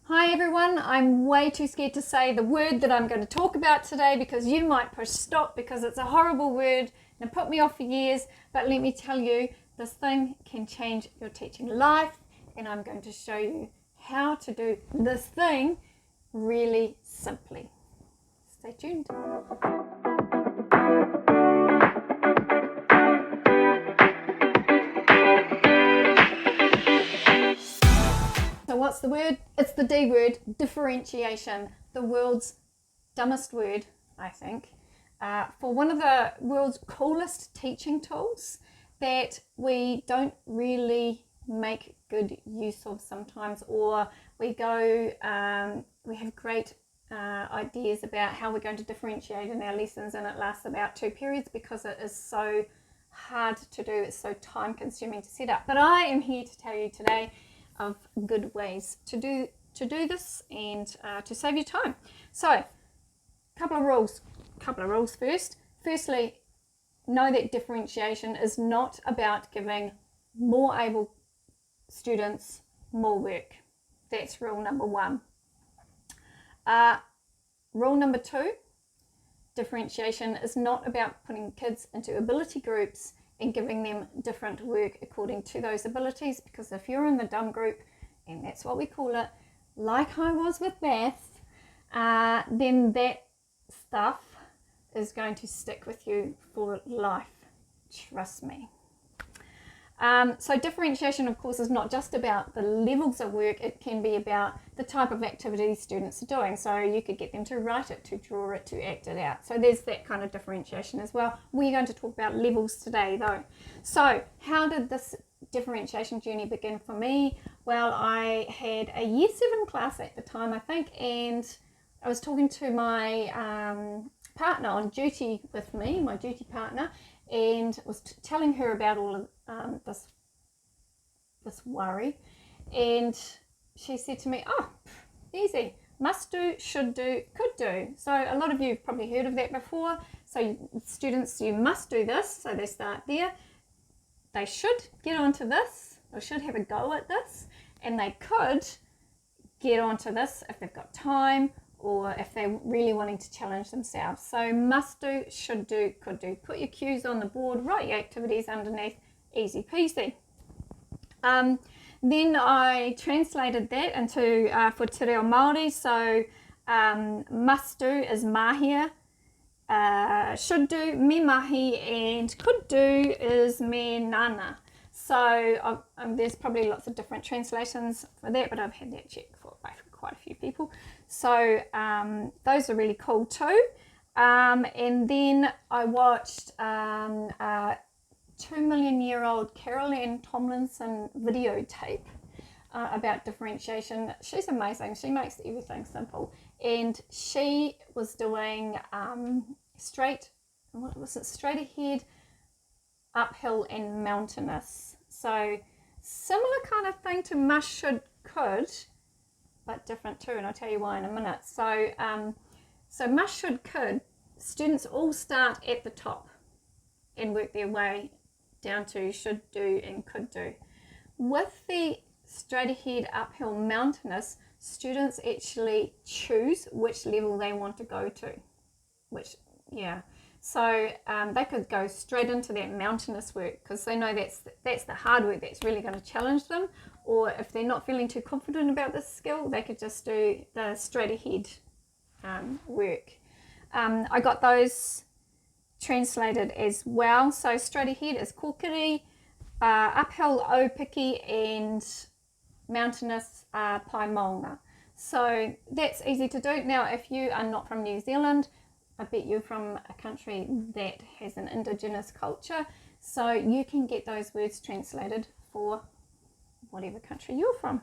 Hi everyone, I'm way too scared to say the word that I'm going to talk about today because you might push stop because it's a horrible word and it put me off for years, but let me tell you, this thing can change your teaching life and I'm going to show you how to do this thing really simply. Stay tuned. So what's the word? It's the D word, differentiation, the world's dumbest word, I think, for one of the world's coolest teaching tools that we don't really make good use of sometimes, or we have great ideas about how we're going to differentiate in our lessons, and it lasts about 2 periods because it is so hard to do, it's so time consuming to set up. But I am here to tell you today of good ways to do this and to save you time. So, couple of rules first. Firstly, know that differentiation is not about giving more able students more work. That's rule number 1. Rule number 2, differentiation is not about putting kids into ability groups and giving them different work according to those abilities, because if you're in the dumb group, and that's what we call it, like I was with maths, then that stuff is going to stick with you for life, trust me. So differentiation, of course, is not just about the levels of work, it can be about the type of activities students are doing. So you could get them to write it, to draw it, to act it out. So there's that kind of differentiation as well. We're going to talk about levels today though. So how did this differentiation journey begin for me? Well, I had a year 7 class at the time, I think, and I was talking to my partner on duty with me, my duty partner, and was telling her about all of this worry, and she said to me, oh, easy, must do, should do, could do. So a lot of you have probably heard of that before. So students, you must do this, so they start there. They should get onto this, or should have a go at this, and they could get onto this if they've got time, or if they're really wanting to challenge themselves. So must do, should do, could do. Put your cues on the board, write your activities underneath, easy peasy. Then I translated that into for Te Reo Māori. So must do is mahia, should do me mahi, and could do is me nana. So there's probably lots of different translations for that, but I've had that checked by quite a few people. So those are really cool too. And then I watched 2 million year old Carol Ann Tomlinson videotape about differentiation. She's amazing. She makes everything simple. And she was doing straight ahead, uphill and mountainous. So similar kind of thing to must, should, could, but different too, and I'll tell you why in a minute. So so must, should, could, students all start at the top and work their way down to should do and could do. With the straight ahead, uphill, mountainous, students actually choose which level they want to go to, so they could go straight into that mountainous work because they know that's the hard work that's really going to challenge them, or if they're not feeling too confident about this skill, they could just do the straight ahead work. I got those translated as well. So straight ahead is kokiri, uphill opiki, and mountainous pai maunga. So that's easy to do. Now if you are not from New Zealand, I bet you're from a country that has an indigenous culture, so you can get those words translated for whatever country you're from.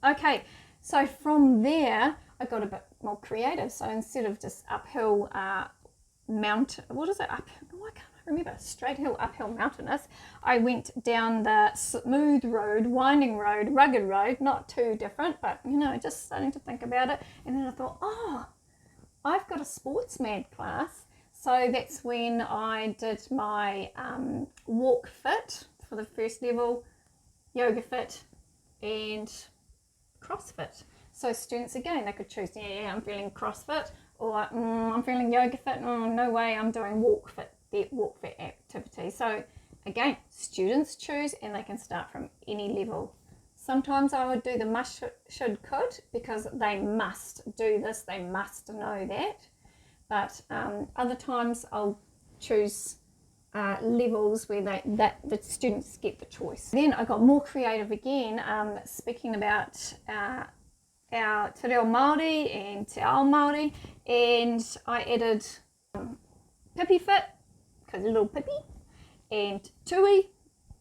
Okay, so from there I got a bit more creative. So instead of just uphill straight hill, uphill, mountainous, I went down the smooth road, winding road, rugged road, not too different, but just starting to think about it. And then I thought, oh, I've got a sports mad class. So that's when I did my walk fit for the first level, yoga fit, and CrossFit. So students, again, they could choose, yeah, I'm feeling CrossFit, or I'm feeling yoga fit, no way, I'm doing walk fit activity. So again, students choose, and they can start from any level. Sometimes I would do the must, should, could, because they must do this, they must know that. But other times I'll choose levels where the students get the choice. Then I got more creative again, speaking about our te reo Māori and te ao Māori, and I added Pipi fit, because little Pipi, and Tui,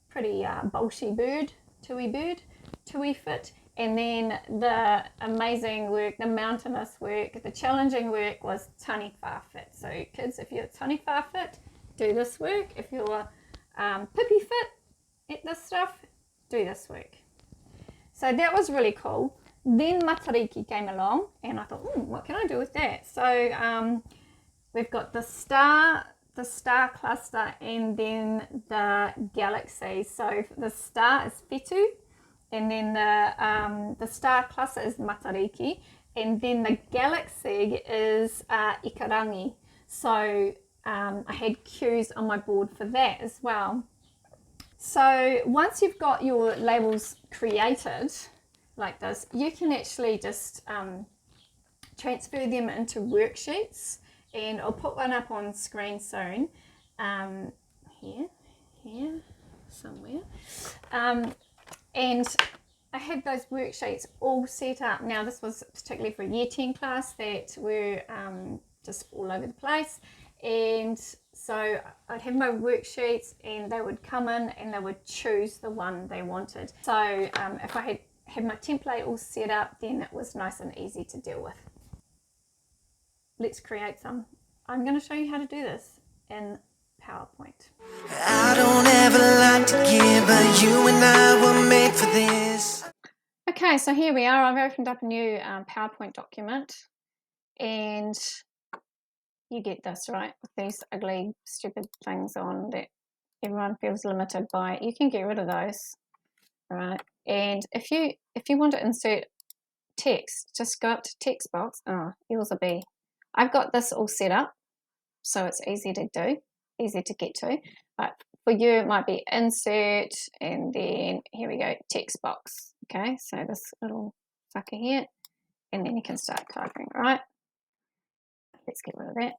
pretty bolshy bird, Tui fit, and then the amazing work, the mountainous work, the challenging work was taniwha fit. So kids, if you're taniwha fit, do this work. If you're Pipi fit at this stuff, do this work. So that was really cool. Then Matariki came along, and I thought, what can I do with that? So we've got the star cluster, and then the galaxy. So the star is Whetū, and then the star cluster is Matariki, and then the galaxy is Ikarangi. So I had cues on my board for that as well. So once you've got your labels created like this, you can actually just transfer them into worksheets, and I'll put one up on screen soon, here somewhere, and I have those worksheets all set up. Now this was particularly for a Year 10 class that were just all over the place, and so I'd have my worksheets, and they would come in and they would choose the one they wanted. So if I had my template all set up, then it was nice and easy to deal with. Let's create some. I'm going to show you how to do this in PowerPoint. I don't ever like to give, but you and I were made for this. Okay, so here we are. I've opened up a new PowerPoint document, and you get this, right, with these ugly, stupid things on that everyone feels limited by. You can get rid of those, right? And if you want to insert text, just go up to text box. Oh, yours will be. I've got this all set up, so it's easy to do, easy to get to. But for you, it might be insert, and then here we go, text box. Okay, so this little sucker here, and then you can start typing, right? Let's get rid of that.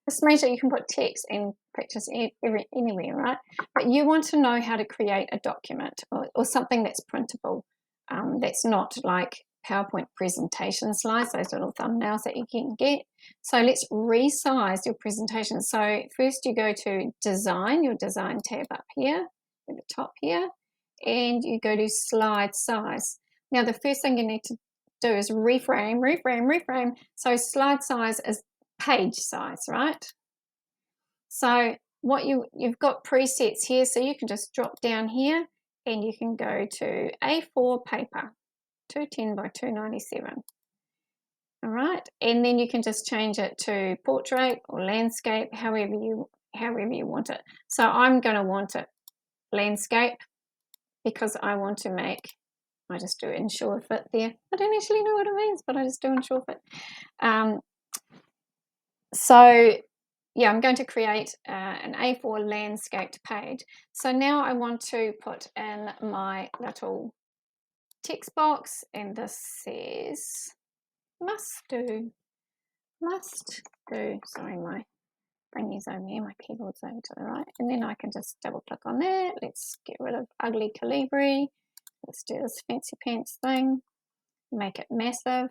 This means that you can put text and pictures anywhere, right? But you want to know how to create a document or something that's printable, that's not like PowerPoint presentation slides, those little thumbnails that you can get. So let's resize your presentation. So first you go to Design, your Design tab up here at the top here, and you go to Slide Size. Now the first thing you need to do is reframe. So slide size is page size, right? So what you've got presets here, so you can just drop down here and you can go to A4 paper, 210 by 297. All right, and then you can just change it to portrait or landscape, however you want it. So I'm going to want it landscape because I want to make, I just do ensure fit there. I don't actually know what it means, but I just do ensure fit. So yeah, I'm going to create an A4 landscaped page. So now I want to put in my little text box, and this says must do. Sorry, my thingy's over here, my keyboard's over to the right, and then I can just double click on that. Let's get rid of ugly Calibri. Let's do this fancy pants thing, make it massive,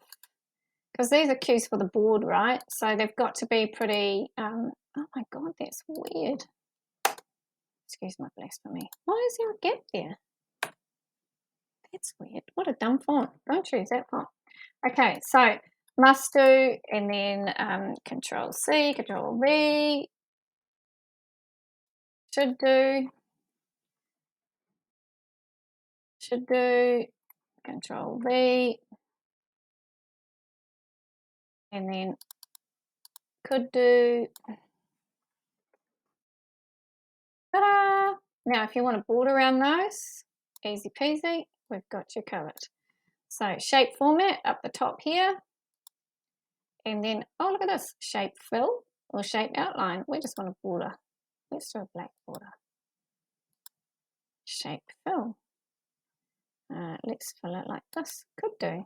because these are cues for the board, right? So they've got to be pretty, oh my God, that's weird. Excuse my blasphemy. Why is there a gap there? That's weird. What a dumb font. Don't choose that font. Okay, so must do, and then Control C, Control V, should do, Control V, and then could do. Ta-da! Now, if you want to border around those, easy peasy, we've got you covered. So shape format up the top here. And then, oh, look at this, shape fill or shape outline. We just want a border. Let's do a black border. Shape fill. Let's fill it like this. Could do.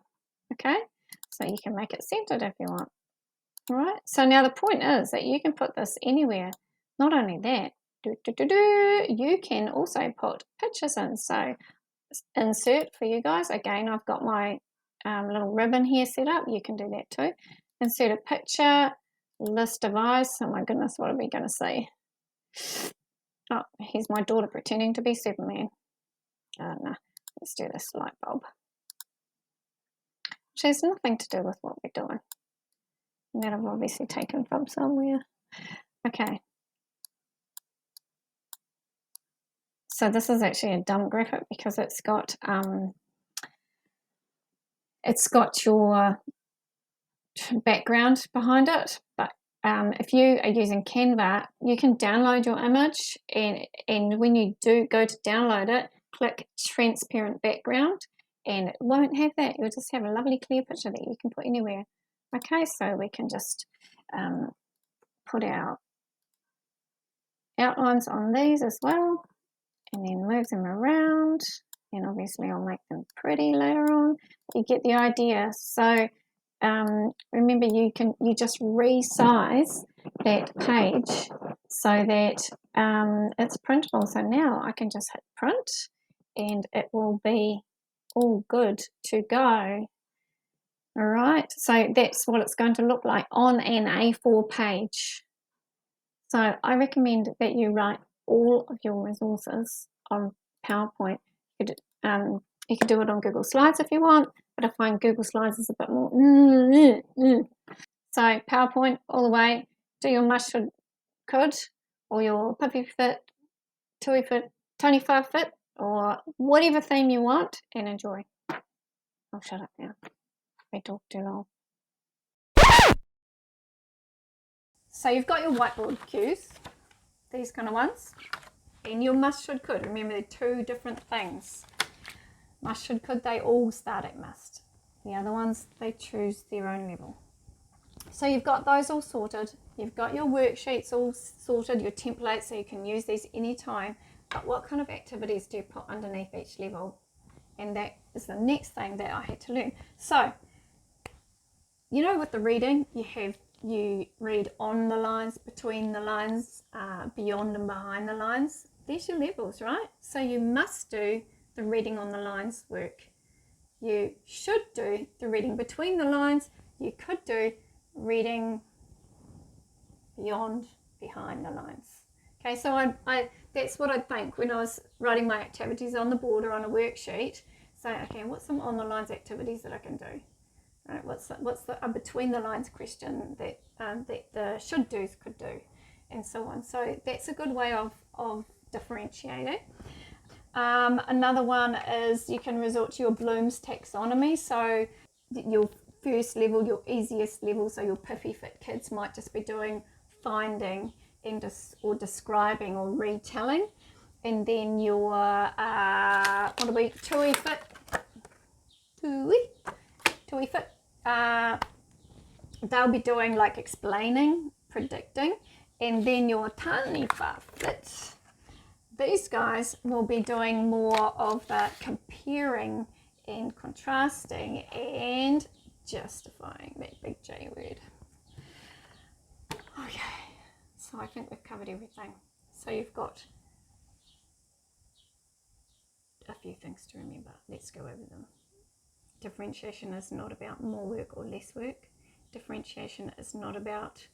Okay, so you can make it centered if you want. All right, so now the point is that you can put this anywhere. Not only that, you can also put pictures in. So insert for you guys. Again, I've got my little ribbon here set up. You can do that too. Insert a picture, list device. Oh my goodness, what are we going to see? Oh, here's my daughter pretending to be Superman. No, let's do this light bulb. Which has nothing to do with what we're doing. That I've obviously taken from somewhere. Okay. So this is actually a dumb graphic because it's got your background behind it, but if you are using Canva, you can download your image, and when you do go to download it, click transparent background, and it won't have that. You'll just have a lovely clear picture that you can put anywhere. Okay, so we can just put our outlines on these as well, and then move them around, and obviously I'll make them pretty later on. You get the idea. So remember, you just resize that page so that it's printable. So now I can just hit print and it will be all good to go. All right, so that's what it's going to look like on an A4 page. So I recommend that you write all of your resources on PowerPoint. You could do it on Google Slides if you want, but I find Google Slides is a bit more. So PowerPoint all the way. Do your must, should, could, or your puffy fit, tui fit, tony far fit, or whatever theme you want, and enjoy. I'll shut up now. I talk too long. So you've got your whiteboard cues, these kind of ones, and your must, should, could. Remember, they're two different things. Must, should, could, they all start at must. The other ones, they choose their own level. So you've got those all sorted. You've got your worksheets all sorted, your templates, so you can use these anytime. But what kind of activities do you put underneath each level? And that is the next thing that I had to learn. So, you know, with the reading, you read on the lines, between the lines, beyond and behind the lines. There's your levels, right? So you must do the reading on the lines work. You should do the reading between the lines. You could do reading beyond, behind the lines. Okay, so I that's what I think when I was writing my activities on the board or on a worksheet. So, okay, what's some on the lines activities that I can do? Right, what's the between the lines question that the should do's could do, and so on. So that's a good way of differentiating. Another one is you can resort to your Bloom's taxonomy. So your first level, your easiest level, so your Piffy Fit kids might just be doing finding and or describing or retelling, and then your Tui Fit, they'll be doing like explaining, predicting, and then your Taniwha Fit, these guys will be doing more of the comparing and contrasting and justifying, that big J word. Okay, so I think we've covered everything. So you've got a few things to remember. Let's go over them. Differentiation is not about more work or less work. Differentiation is not about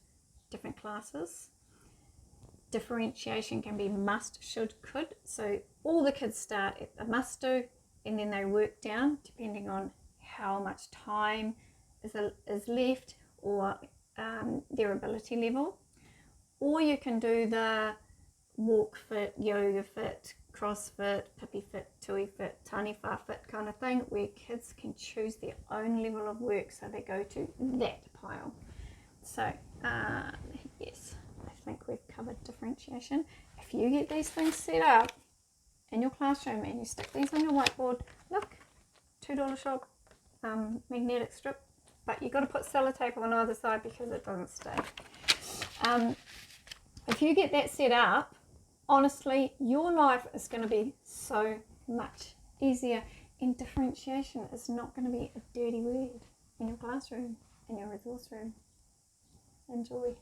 different classes. Differentiation can be must, should, could. So all the kids start at the must do, and then they work down depending on how much time is left or their ability level. Or you can do the walk fit, yoga fit, CrossFit, Pippy Fit, Tui Fit, Taniwha Fit kind of thing, where kids can choose their own level of work, so they go to that pile. So yes, I think we've covered differentiation. If you get these things set up in your classroom and you stick these on your whiteboard, look, $2 shop, magnetic strip, but you've got to put sellotape on either side because it doesn't stay. If you get that set up, honestly, your life is going to be so much easier, and differentiation is not going to be a dirty word in your classroom, in your resource room. Enjoy.